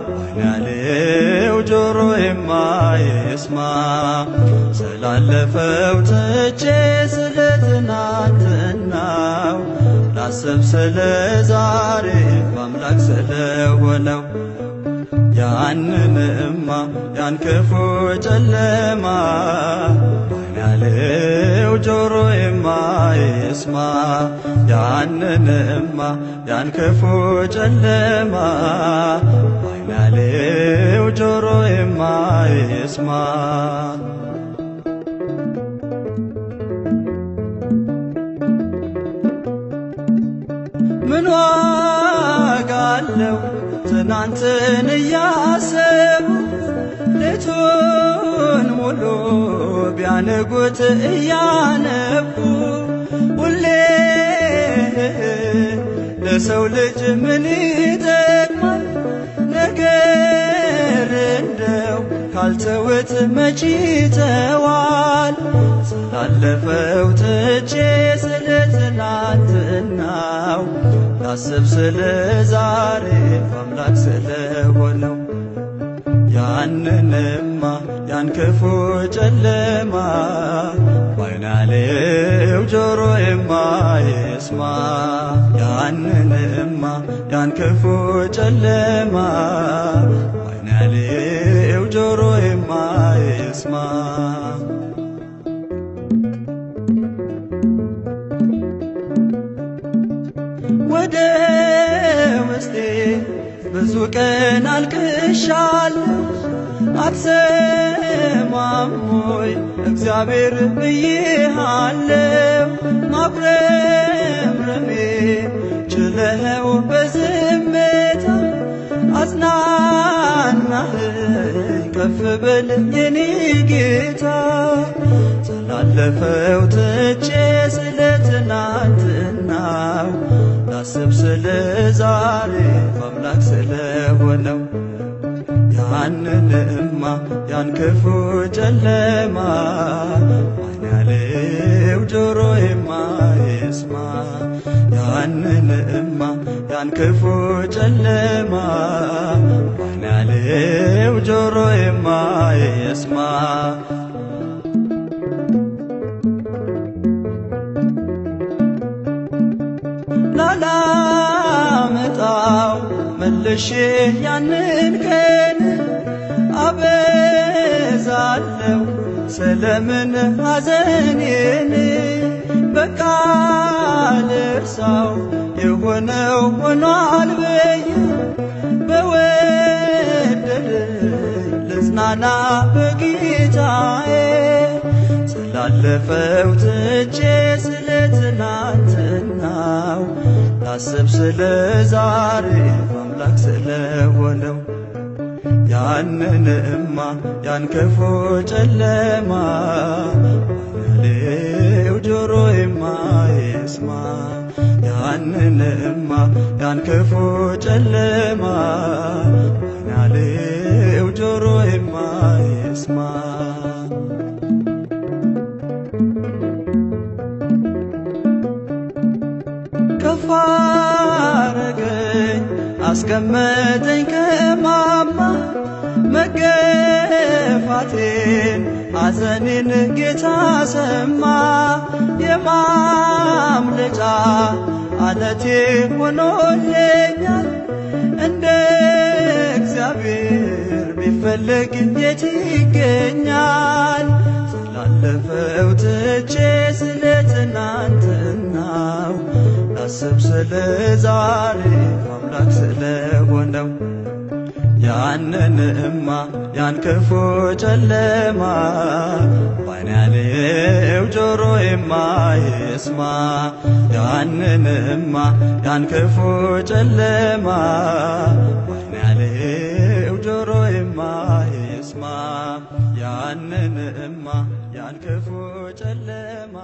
ባይናሌው ጆሮ የማይስማ ስላለፈው ትቼ ስለ ትናንትናው ላስብ ስለ ዛሬ በአምላክ ስለሆነው ያንንማ ያን ክፉ ጨለማ ባይናሌው ጆሮ የማይስማ ያንንማ ያን ክፉ ጨለማ ባይናሌው ጆሮ የማይስማ ምን ዋጋ አለው ትናንትን እያሰቡ ሌቱን ሙሉ ቢያነጉት እያነቡ ሁሌ ለሰው ልጅ ምን ይጠቅማል ነገር እንደው ካልተውት መች ይተዋል ስላለፈው ትቼ ስለ ትናንትናው ላስብ ስለ ዛሬ በአምላክ ስለሆነው ያንንማ ያን ክፉ ጨለማ ባይናሌው ጆሮ የማይስማ ያንንማ ያን ክፉ ጨለማ ባይናሌው ጆሮ የማይስማ ወደ ውስጤ ብዙ ቀን አልቅሻለሁ አትሰማም ሆይ እግዚአብሔር ብዬሃለሁ ማጉረምረሜ ችለኸው በዝምታ አጽናናኸኝ ከፍ በል የኔ ጌታ ስላለፈው ትቼ ስለ ትናንትናው ላስብ ስለ ዛሬ በአምላክ ስለሆነው ያንንማ ያን ክፉ ጨለማ ባይናሌው ጆሮ የማይስማ ያንንማ ያን ክፉ ጨለማ ባይናሌው ጆሮ የማይስማ ላላመጣው መልሼ ያንን ቀን አበዛለሁ ስለምን ሐዘኔን በቃ ልርሳው የሆነው ሆኗል ብዬ በወደደኝ ልጽናና በጌታዬ ስላለፈው ትቼ ስለ ትናንትናው ላስብ ስለ ዛሬ በአምላክ ስለሆነው ያንንማ ያን ክፉ ጨለማ ባይናሌው ጆሮ የማይስማ ያንንማ ያን ክፉ ጨለማ ባይናሌው ጆሮ የማይስማ ከፍ አረገኝ አስቀመጠኝ ከማማ መገፋቴን ሐዘኔን ጌታ ሰማ የማምለጫ አለቴ ሆኖልኛል እንደ እግዚአብሔር ቢፈለግ የት ይገኛል ስላለፈው ትቼ ስለ ትናንትናው ላስብ ስለ ዛሬ አምላክ ስለሆነው ያንንማ ያን ክፉ ጨለማ ባይናሌው ጆሮ የማይስማ ያንንማ ያን ክፉ ጨለማ ባይናሌው ጆሮ የማይስማ ያንንማ ያን ክፉ ጨለማ